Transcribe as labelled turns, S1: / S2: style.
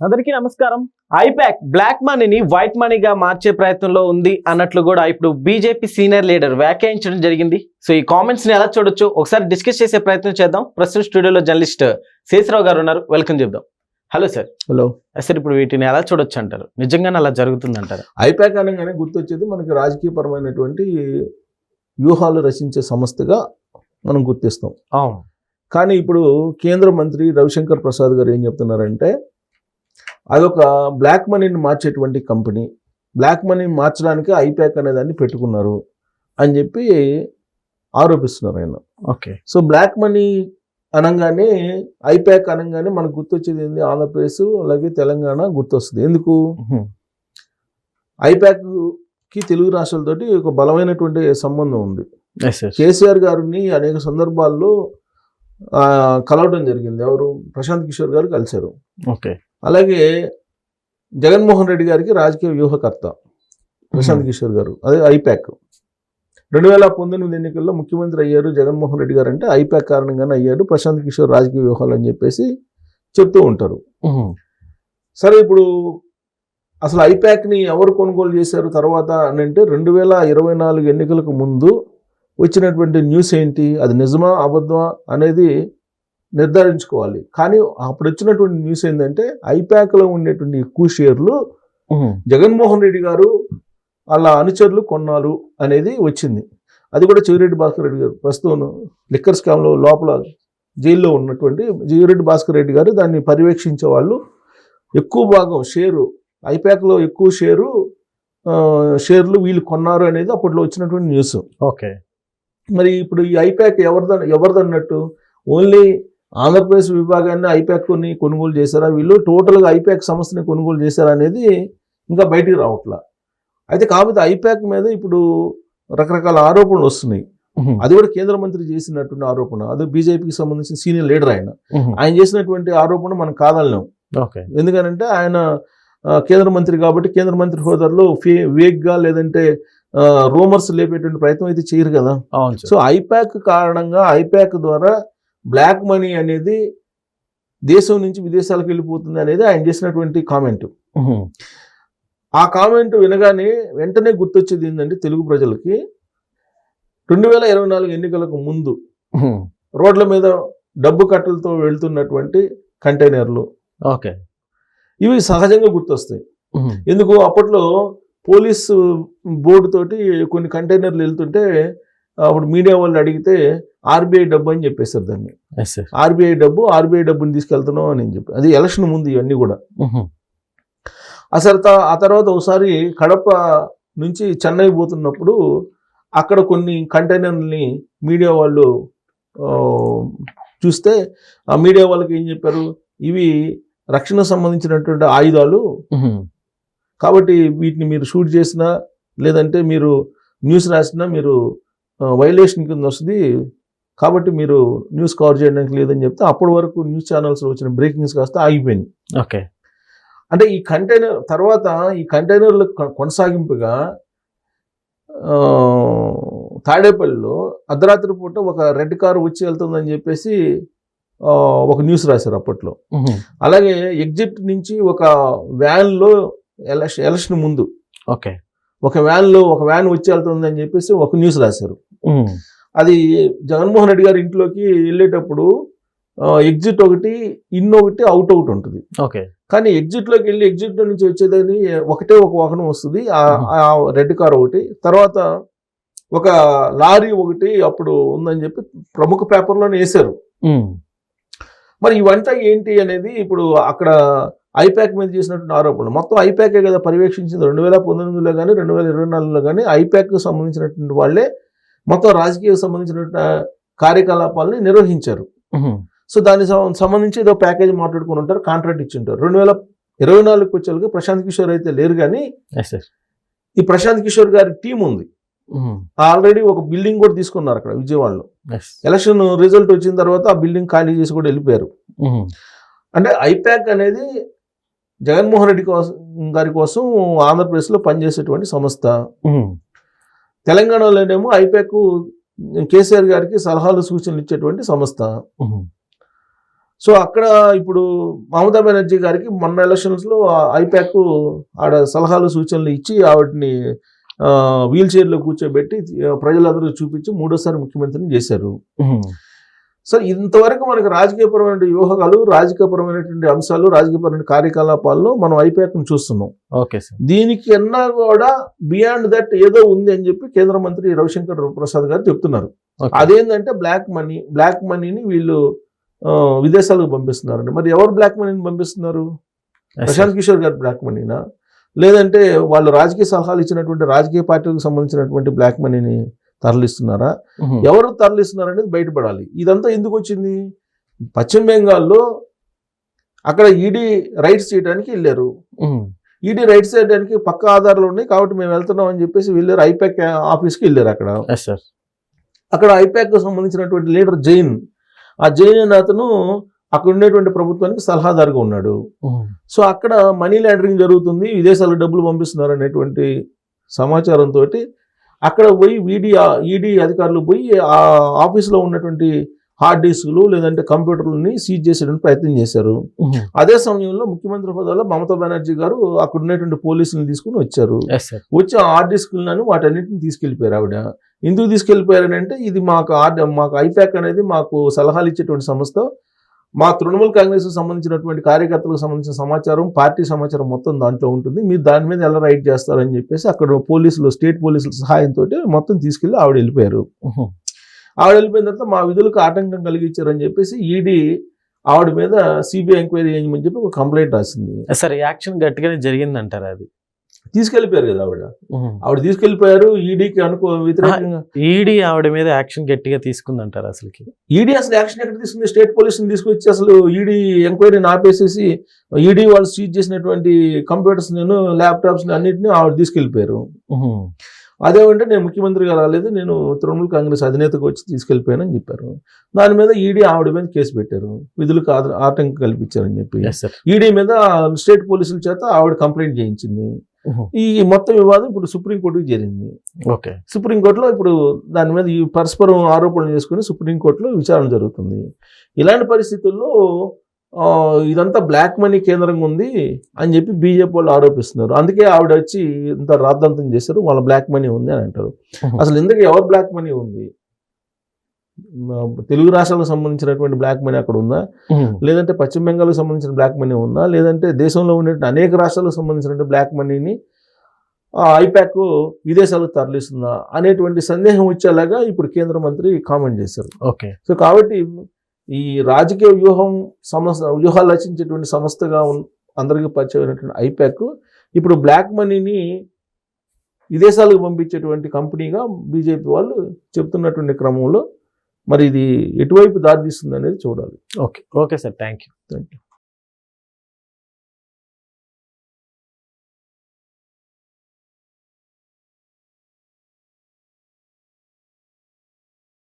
S1: అందరికీ నమస్కారం. I-PAC black మనీని వైట్ మనీగా మార్చే ప్రయత్నంలో ఉంది అన్నట్లు కూడా ఇప్పుడు బీజేపీ సీనియర్ లీడర్ వ్యాఖ్యానించడం జరిగింది. సో ఈ కామెంట్స్ ని ఎలా చూడొచ్చు ఒకసారి డిస్కస్ చేసే ప్రయత్నం చేద్దాం. ప్రస్తుతం స్టూడియోలో జర్నలిస్ట్ శేషరావు గారు ఉన్నారు. వెల్కమ్ చెప్దాం. Hello sir.
S2: హలో
S1: సార్, ఇప్పుడు వీటిని ఎలా చూడొచ్చు అంటారు? నిజంగానే అలా జరుగుతుంది అంటారు?
S2: ఐపాక్ అనగానే గుర్తొచ్చేది మనకి రాజకీయపరమైనటువంటి వ్యూహాలు రచించే సంస్థగా మనం గుర్తిస్తాం.
S1: అవును.
S2: కానీ ఇప్పుడు కేంద్ర మంత్రి రవిశంకర్ ప్రసాద్ గారు ఏం చెప్తున్నారంటే అదొక బ్లాక్ మనీని మార్చేటువంటి కంపెనీ, బ్లాక్ మనీని మార్చడానికి ఐపాక్ అనే దాన్ని పెట్టుకున్నారు అని చెప్పి ఆరోపిస్తున్నారు ఆయన.
S1: ఓకే. సో
S2: బ్లాక్ మనీ అనగానే ఐపాక్ అనగానే మనకు గుర్తొచ్చేది ఏంది? ఆంధ్రప్రదేశ్ అలాగే తెలంగాణ గుర్తొస్తుంది. ఎందుకు? ఐపాక్కి తెలుగు రాష్ట్రాలతోటి ఒక బలమైనటువంటి సంబంధం ఉంది. కేసీఆర్ గారిని అనేక సందర్భాల్లో కలవడం జరిగింది. ఎవరు? ప్రశాంత్ కిషోర్ గారు కలిశారు.
S1: ఓకే.
S2: అలాగే జగన్మోహన్ రెడ్డి గారికి రాజకీయ వ్యూహకర్త ప్రశాంత్ కిషోర్ గారు. అదే ఐపాక్ 2019 ఎన్నికల్లో ముఖ్యమంత్రి అయ్యారు జగన్మోహన్ రెడ్డి గారు అంటే ఐపాక్ కారణంగానే అయ్యాడు, ప్రశాంత్ కిషోర్ రాజకీయ వ్యూహాలు అని చెప్పేసి చెప్తూ ఉంటారు. సరే, ఇప్పుడు అసలు ఐపాక్ని ఎవరు కొనుగోలు చేశారు తర్వాత అని అంటే 2024 ఎన్నికలకు ముందు వచ్చినటువంటి న్యూస్ ఏంటి? అది నిజమా అబద్ధమా అనేది నిర్ధారించుకోవాలి. కానీ అప్పుడు వచ్చినటువంటి న్యూస్ ఏంటంటే ఐపాక్లో ఉండేటువంటి ఎక్కువ షేర్లు జగన్మోహన్ రెడ్డి గారు వాళ్ళ అనుచరులు కొన్నారు అనేది వచ్చింది. అది కూడా చెవిరెడ్డి భాస్కర్ రెడ్డి గారు ప్రస్తుతం లిక్కర్ స్కామ్లో లోపల జైల్లో ఉన్నటువంటి చెవిరెడ్డి భాస్కర్ రెడ్డి గారు దాన్ని పర్యవేక్షించే వాళ్ళు ఎక్కువ భాగం షేరు ఐపాక్లో ఎక్కువ షేర్లు వీళ్ళు కొన్నారు అనేది అప్పట్లో వచ్చినటువంటి న్యూస్.
S1: ఓకే.
S2: మరి ఇప్పుడు ఈ ఐపాక్ ఎవరిదన్నట్టు? ఓన్లీ ఆంధ్రప్రదేశ్ విభాగాన్ని ఐపాక్ని కొనుగోలు చేశారా, వీళ్ళు టోటల్గా ఐపాక్ సంస్థని కొనుగోలు చేశారా అనేది ఇంకా బయటికి రావట్లా. అయితే కాకపోతే ఐపాక్ మీద ఇప్పుడు రకరకాల ఆరోపణలు వస్తున్నాయి. అది కూడా కేంద్ర మంత్రి చేసినటువంటి ఆరోపణ. అది బీజేపీకి సంబంధించిన సీనియర్ లీడర్ ఆయన చేసినటువంటి ఆరోపణ మనం కాదనలేం. ఎందుకనంటే ఆయన కేంద్ర మంత్రి కాబట్టి కేంద్ర మంత్రి హోదాలో వేగ్గా లేదంటే రూమర్స్ లేపేటువంటి ప్రయత్నం అయితే చేయరు కదా. సో ఐపాక్ కారణంగా ఐపాక్ ద్వారా బ్లాక్ మనీ అనేది దేశం నుంచి విదేశాలకు వెళ్ళిపోతుంది అనేది ఆయన చేసినటువంటి కామెంట్. ఆ కామెంట్ వినగానే వెంటనే గుర్తొచ్చేది ఏంటంటే తెలుగు ప్రజలకి 2024 ఎన్నికలకు ముందు రోడ్ల మీద డబ్బు కట్టలతో వెళ్తున్నటువంటి కంటైనర్లు.
S1: ఓకే.
S2: ఇవి సహజంగా గుర్తొస్తాయి. ఎందుకు? అప్పట్లో పోలీసు బోర్డు తోటి కొన్ని కంటైనర్లు వెళ్తుంటే అప్పుడు మీడియా వాళ్ళు అడిగితే ఆర్బీఐ డబ్బు అని చెప్పేశారు దాన్ని. ఆర్బీఐ డబ్బుని తీసుకెళ్తున్నాం అని చెప్పి. అది ఎలక్షన్ ముందు ఇవన్నీ కూడా. అసలు ఆ తర్వాత ఒకసారి కడప నుంచి చెన్నై పోతున్నప్పుడు అక్కడ కొన్ని కంటైనర్ని మీడియా వాళ్ళు చూస్తే ఆ మీడియా వాళ్ళకి ఏం చెప్పారు? ఇవి రక్షణ సంబంధించినటువంటి ఆయుధాలు కాబట్టి వీటిని మీరు షూట్ చేసినా లేదంటే మీరు న్యూస్ రాసినా మీరు వైలేషన్ కింద వస్తుంది కాబట్టి మీరు న్యూస్ కవర్ చేయడానికి లేదని చెప్తే అప్పటి వరకు న్యూస్ ఛానల్స్లో వచ్చిన బ్రేకింగ్స్ కాస్త ఆగిపోయింది.
S1: ఓకే.
S2: అంటే ఈ కంటైనర్ తర్వాత ఈ కంటైనర్లు కొనసాగింపుగా తాడేపల్లిలో అర్ధరాత్రి పూట ఒక రెడ్ కారు వచ్చి వెళ్తుందని చెప్పేసి ఒక న్యూస్ రాశారు అప్పట్లో. అలాగే ఎగ్జిట్ నుంచి ఒక వ్యాన్లో ఎలక్షన్ ముందు ఒక వ్యాన్ వచ్చి వెళ్తుందని చెప్పేసి ఒక న్యూస్ రాశారు. అది జగన్మోహన్ రెడ్డి గారి ఇంట్లోకి వెళ్ళేటప్పుడు ఎగ్జిట్ ఒకటి, ఇన్ ఒకటి, అవుట్ ఒకటి ఉంటుంది.
S1: ఓకే.
S2: కానీ ఎగ్జిట్లోకి వెళ్ళి ఎగ్జిట్ నుంచి వచ్చేదని ఒకటే ఒక వాహనం వస్తుంది, ఆ రెడ్ కార్ ఒకటి. తర్వాత ఒక లారీ ఒకటి అప్పుడు ఉందని చెప్పి ప్రముఖ పేపర్లోనే వేశారు. మరి ఇవంతా ఏంటి అనేది ఇప్పుడు అక్కడ ఐపాక్ మీద చేసినటువంటి ఆరోపణలు. మొత్తం ఐపాకే కదా పర్యవేక్షించింది 2019లో కానీ 2024లో కానీ. ఐపాక్కి సంబంధించినటువంటి వాళ్ళే మొత్తం రాజకీయాలకు సంబంధించినటువంటి కార్యకలాపాలని నిర్వహించారు. సో దానికి సంబంధించి ఏదో ప్యాకేజ్ మాట్లాడుకుని ఉంటారు, కాంట్రాక్ట్ ఇచ్చి ఉంటారు. 2024 వచ్చేళ్ళకి ప్రశాంత్ కిషోర్ అయితే లేరు, కానీ ఈ ప్రశాంత్ కిషోర్ గారి టీం ఉంది. ఆల్రెడీ ఒక బిల్డింగ్ కూడా తీసుకున్నారు అక్కడ విజయవాడలో. ఎలక్షన్ రిజల్ట్ వచ్చిన తర్వాత ఆ బిల్డింగ్ ఖాళీ చేసి కూడా వెళ్ళిపోయారు. అంటే ఐపాక్ అనేది జగన్మోహన్ రెడ్డి గారి కోసం ఆంధ్రప్రదేశ్లో పనిచేసేటువంటి సంస్థ. తెలంగాణలోనేమో ఐపాక్ కేసీఆర్ గారికి సలహాలు సూచనలు ఇచ్చేటువంటి సంస్థ. సో అక్కడ ఇప్పుడు మమతా బెనర్జీ గారికి మొన్న ఎలక్షన్స్ లో ఐపాక్ ఆడ సలహాలు సూచనలు ఇచ్చి ఆవిడని వీల్ చైర్లో కూర్చోబెట్టి ప్రజలందరూ చూపించి మూడోసారి ముఖ్యమంత్రిని చేశారు. సో ఇంతవరకు మనకు రాజకీయపరమైన వ్యూహాలు, రాజకీయపరమైనటువంటి అంశాలు, రాజకీయపరమైన కార్యకలాపాల్లో మనం ఐపాక్ను చూస్తున్నాం.
S1: Okay sir.
S2: దీనికి అన్నా కూడా బియాండ్ దట్ ఏదో ఉంది అని చెప్పి కేంద్ర మంత్రి రవిశంకర్ ప్రసాద్ గారు చెప్తున్నారు. అదేంటంటే బ్లాక్ మనీని వీళ్ళు విదేశాలకు పంపిస్తున్నారండి. మరి ఎవరు బ్లాక్ మనీని పంపిస్తున్నారు? ప్రశాంత్ కిషోర్ గారు బ్లాక్ మనీనా, లేదంటే వాళ్ళు రాజకీయ సలహాలు ఇచ్చినటువంటి రాజకీయ పార్టీలకు సంబంధించినటువంటి బ్లాక్ మనీని తరలిస్తున్నారా? ఎవరు తరలిస్తున్నారు అనేది బయటపడాలి. ఇదంతా ఎందుకు వచ్చింది? పశ్చిమ బెంగాల్లో అక్కడ ఈడీ రైట్స్ చేయడానికి వెళ్ళారు. ఈడీ రైట్స్ చేయడానికి పక్క ఆధారాలు ఉన్నాయి కాబట్టి మేము వెళ్తున్నాం అని చెప్పేసి వెళ్ళారు. ఐపాక్ ఆఫీస్కి వెళ్ళారు. అక్కడ ఐపాక్ సంబంధించినటువంటి లీడర్ జైన్, ఆ జైన్ అనే అతను అక్కడ ఉండేటువంటి ప్రభుత్వానికి సలహాదారుగా ఉన్నాడు. సో అక్కడ మనీ లాండరింగ్ జరుగుతుంది, విదేశాలకు డబ్బులు పంపిస్తున్నారు అనేటువంటి సమాచారంతో అక్కడ పోయి ఈడీ అధికారులు పోయి ఆ ఆఫీసులో ఉన్నటువంటి హార్డ్ డిస్కులు లేదంటే కంప్యూటర్లని సీజ్ చేసేటువంటి ప్రయత్నం చేశారు. అదే సమయంలో ముఖ్యమంత్రి హోదాలో మమతా బెనర్జీ గారు అక్కడ ఉన్నటువంటి పోలీసులను తీసుకుని వచ్చారు. వచ్చి ఆ హార్డ్ డిస్కులను వాటన్నిటిని తీసుకెళ్లిపోయారు. ఆవిడ ఎందుకు తీసుకెళ్లిపోయారని అంటే ఇది మాకు ఐపాక్ అనేది మాకు సలహాలు ఇచ్చేటువంటి సంస్థ, మా తృణమూల్ కాంగ్రెస్ సంబంధించినటువంటి కార్యకర్తలకు సంబంధించిన సమాచారం, పార్టీ సమాచారం మొత్తం దాంట్లో ఉంటుంది, మీరు దాని మీద ఎలా రైట్ చేస్తారని చెప్పేసి అక్కడ పోలీసులు, స్టేట్ పోలీసుల సహాయంతో మొత్తం తీసుకెళ్లి ఆవిడ వెళ్ళిపోయారు. ఆవిడ వెళ్ళిపోయిన తర్వాత మా విధులకు ఆటంకం కలిగించారని చెప్పేసి ఈడీ ఆవిడ మీద సిబిఐ ఎంక్వైరీ చేయమని చెప్పి ఒక కంప్లైంట్ రాసింది.
S1: సార్ యాక్షన్ గట్టిగానే జరిగిందంటారా? అది
S2: తీసుకెళ్లిపోయారు కదా ఆవిడ తీసుకెళ్లిపోయారు. ఈడీకి వ్యతిరేకంగా
S1: ఈడీ ఆవిడ మీద యాక్షన్ గట్టిగా తీసుకుందంటారు? అసలుకి
S2: ఈడీ అసలు యాక్షన్ ఎక్కడ తీసుకుంది? స్టేట్ పోలీసుని తీసుకొచ్చి అసలు ఈడీ ఎంక్వైరీని ఆపేసేసి ఈడీ వాళ్ళు సీజ్ చేసినటువంటి కంప్యూటర్స్ ల్యాప్టాప్స్ అన్నింటినీ ఆవిడ తీసుకెళ్లిపోయారు. అదేమంటే నేను ముఖ్యమంత్రిగా రాలేదు, నేను తృణమూల్ కాంగ్రెస్ అధినేతకు వచ్చి తీసుకెళ్లిపోయానని చెప్పారు. దాని మీద ఈడీ ఆవిడ మీద కేసు పెట్టారు, విధులకు ఆటంకం కల్పించారని చెప్పి. ఈడీ మీద స్టేట్ పోలీసుల చేత ఆవిడ కంప్లైంట్ చేయించింది. ఈ మొత్తం వివాదం ఇప్పుడు సుప్రీంకోర్టుకి చేరింది. సుప్రీంకోర్టులో ఇప్పుడు దాని మీద ఈ పరస్పరం ఆరోపణలు చేసుకుని సుప్రీంకోర్టులో విచారణ జరుగుతుంది. ఇలాంటి పరిస్థితుల్లో ఇదంతా బ్లాక్ మనీ కేంద్రంగా ఉంది అని చెప్పి బీజేపీ వాళ్ళు ఆరోపిస్తున్నారు. అందుకే ఆవిడ వచ్చి ఇంత రాద్ధాంతం చేశారు, వాళ్ళ బ్లాక్ మనీ ఉంది అని అంటారు. అసలు ఇందుకు ఎవరు బ్లాక్ మనీ ఉంది? తెలుగు రాష్ట్రాలకు సంబంధించినటువంటి బ్లాక్ మనీ అక్కడ ఉందా, లేదంటే పశ్చిమ బెంగాల్కి సంబంధించిన బ్లాక్ మనీ ఉందా, లేదంటే దేశంలో ఉన్నటువంటి అనేక రాష్ట్రాలకు సంబంధించిన బ్లాక్ మనీని ఐపాక్ విదేశాలకు తరలిస్తుందా అనేటువంటి సందేహం వచ్చేలాగా ఇప్పుడు కేంద్ర మంత్రి కామెంట్ చేశారు. సో కాబట్టి ఈ రాజకీయ వ్యూహాలు రచించేటువంటి సంస్థగా అందరికీ పరిచయమైనటువంటి ఐపాక్ ఇప్పుడు బ్లాక్ మనీని విదేశాలకు పంపించేటువంటి కంపెనీగా బీజేపీ వాళ్ళు చెప్తున్నటువంటి క్రమంలో మరి ఇది ఎటువైపు దారితీస్తుంది అనేది చూడాలి.
S1: Okay sir, thank you.